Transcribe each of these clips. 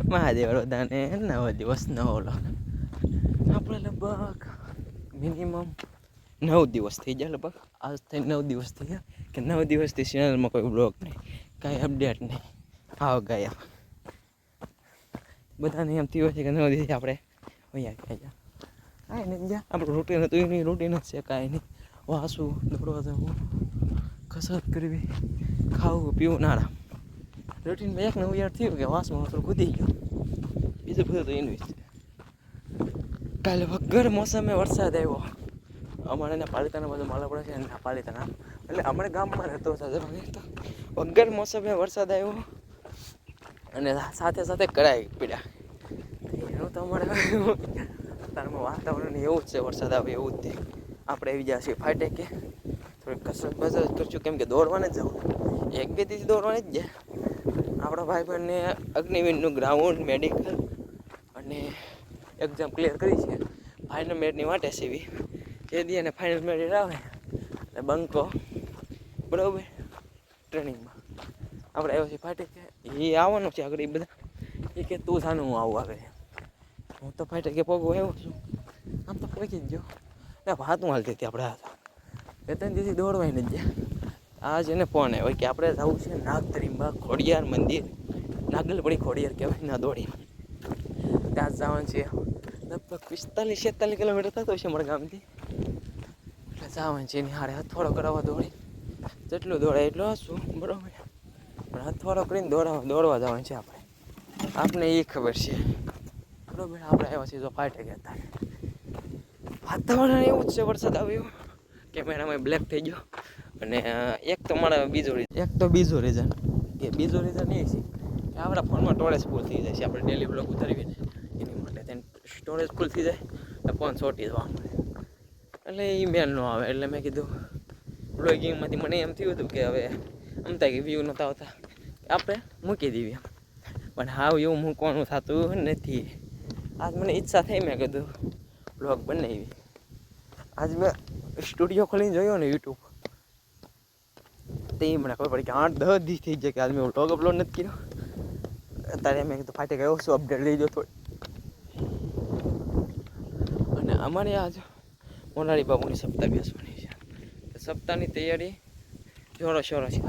મહાદેવ વડોદરાને નવો દિવસ નવો વ્લોગ. આપણે લગભગ મિનિમમ 9 દિવસ થઈ ગયા. લગભગ આજ થઈ 9 દિવસ થઈ ગયા કે 9 દિવસથી ચેનલમાં કોઈ બ્લોગ નહીં, કાંઈ અપડેટ નહીં. આવ ગયા બધાને એમ થયું છે કે 9 દિવસથી આપણે અહીંયા ગયા. કાંઈ નહીં ગયા, આપણું રૂટીન હતું એની રૂટીન જ છે. કાંઈ નહીં, વાસું, દોડવા જવું, કસરત કરવી, ખાવું પીવું, નાણા. રૂટીનમાં એક નવું યાર થયું કે વાસમાં થોડું કૂદી ગયો. બીજું બધું તો એનું જ છે. કાલે વગર મોસમે વરસાદ આવ્યો. અમારે એના પાલિતાના બધું માલપડા છે ને પાલિતાના, એટલે અમારે ગામમાં રહેતો હતો. વગર મોસમે વરસાદ આવ્યો અને સાથે સાથે કરાઈ પીડ્યા. એનું તો અમારે અત્યારમાં વાતાવરણ એવું જ છે, વરસાદ આવે એવું જ થયું. આપણે આવી ગયા છીએ ફાટે કે થોડીક કસરત બસરત કરશું, કેમ કે દોડવાને જ જવું. એક બે દિવસ દોડવાને જ જાય. આપણા ભાઈ બહેનને અગ્નિવીરનું ગ્રાઉન્ડ, મેડિકલ અને એક્ઝામ ક્લિયર કરી છે. ફાઇનલ મેરિટની વાટે સીવી જે દી અને ફાઇનલ મેરિટ આવે એટલે બંકો બરાબર ટ્રેનિંગમાં આપણે આવ્યો છીએ ફાટે કે એ આવવાનું છે આગળ. એ બધા એ કે તું સાનું હું આવું આગળ. હું તો ફાટે કે પગો આવ્યો છું, આમ તો પહોંચી જ ગયો. એટલે વાતું હાલતી હતી આપણે. બે ત્રણ દિવસથી દોડવાય ને જ આજ એને ફોન આવ્યો કે આપણે જવું છે નાગતરીમાં ખોડિયાર મંદિર, નાગલપડી ખોડિયાર કહેવાય ના દોડી. ત્યાં જવાનું છે. લગભગ 45-46 કિલોમીટર થતો હશે અમારા ગામથી. એટલે જવાનું છે એની હારે હથવાડો કરાવવા દોડી. જેટલું દોડાય એટલું હશું બરાબર, પણ હથવાડો કરીને દોડવા જવાનું છે આપણે. આપને એ ખબર છે બરાબર. આપણે આવ્યા છીએ જો ફાટે ગયા હતા. વાતાવરણ એવું જ છે, વરસાદ આવ્યો, કેમેરામાં બ્લેક થઈ ગયો. અને એક તો બીજો રીઝન એ છે કે આપણા ફોનમાં સ્ટોરેજ ફૂલ થઈ જાય છે. આપણે ડેલી બ્લોગ ઉતારીએ ને એની માટે તેને સ્ટોરેજ ફૂલ થઈ જાય એટલે ફોન છોટી જવા મળે. એટલે એ મેલ ન આવે. એટલે મેં કીધું બ્લોગિંગમાંથી મને એમ થયું હતું કે હવે આમ થાય કે વ્યૂ નહોતા આવતા, આપણે મૂકી દેવી. પણ હાવ એવું મૂકવાનું થતું નથી. આજ મને ઈચ્છા થઈ, મેં કીધું બ્લોગ બનાવી. આજ મેં સ્ટુડિયો ખોલીને જોયો ને યુટ્યુબ, તે મને ખબર પડી કે 8-10 દિવસ થઈ જાય કે આજ મેં વ્લોગ અપલોડ નથી કર્યો. અત્યારે મેં કીધું ફાટે ગયો શું અપડેટ લઈ જો થોડી. અને અમારે આજ મોનારી બાબુની સપ્તાહ બેસવાની છે. સપ્તાહની તૈયારી જોરો શોરો છે.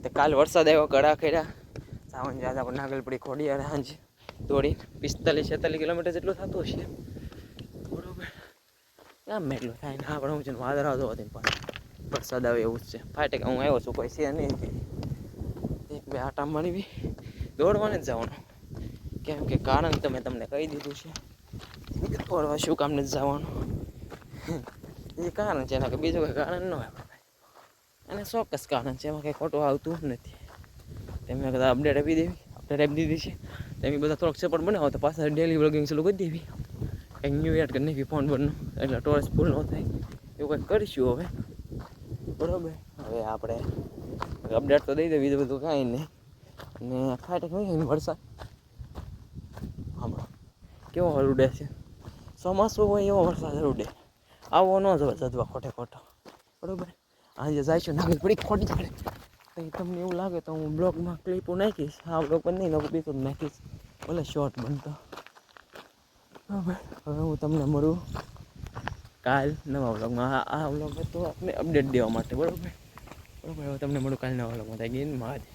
તો કાલ વરસાદ આવ્યો, કડા કર્યા. સાવન જાત આપણે નાગલપડી ખોડિયાર હાંજ દોડી 45-46 કિલોમીટર જેટલું થતું હશે બરોબર. આમ એટલું થાય ને આપણે હું છે ને વાદળા જોવો પણ વરસાદ આવે એવું જ છે. ફાટે કે હું આવ્યો છું, કોઈ છે નહીં. એક બે આટા મારી દોડવાને જ જવાનું, કેમ કે કારણ તમે તમને કહી દીધું છે. દોડવા શું કામ નથી જવાનું એ કારણ છે એના, કે બીજું કંઈ કારણ ન હોય. અને ચોક્કસ કારણ છે, એમાં કંઈ ખોટું આવતું નથી. તેમને કદાચ અપડેટ આપી દીધી છે. તમે બધા થોડોક સપોર્ટ બનાવો તો પાછા ડેલી વ્લોગિંગ ચાલુ કરી દેવી. કંઈક ન્યૂ એડ કરી નાખી ફોન પરનું, એટલે સ્ટોરેજ ફૂલ ન થાય. એવું કંઈક કરીશું હવે બરાબર. હવે આપણે અપડેટ તો દઈ દે, બીજું બધું કાંઈ નહીં. અને ફાટે કઈ વરસાદ હમણાં કેવો હરુડે છે. ચોમાસું હોય એવો વરસાદ હરુડે. આવો ન જવા જદવા ખોટે ખોટો બરાબર. આજે જઈશું નાગલપડી ખોટી પડે તો તમને એવું લાગે તો હું બ્લોગમાં ક્લિપો નાખીશ. આ બ્લોગ પણ નહીં નાખું, બીજું નાખીશ, ભલે શોર્ટ બનતો બરાબર. હવે હું તમને મળું કાલ નવા વ્લોગમાં. આ વ્લોગ હતો આપણે અપડેટ દેવા માટે બરાબર. હવે તમને મળું કાલ નવા વ્લોગમાં. ત્યાં ગીન મહાદેવ.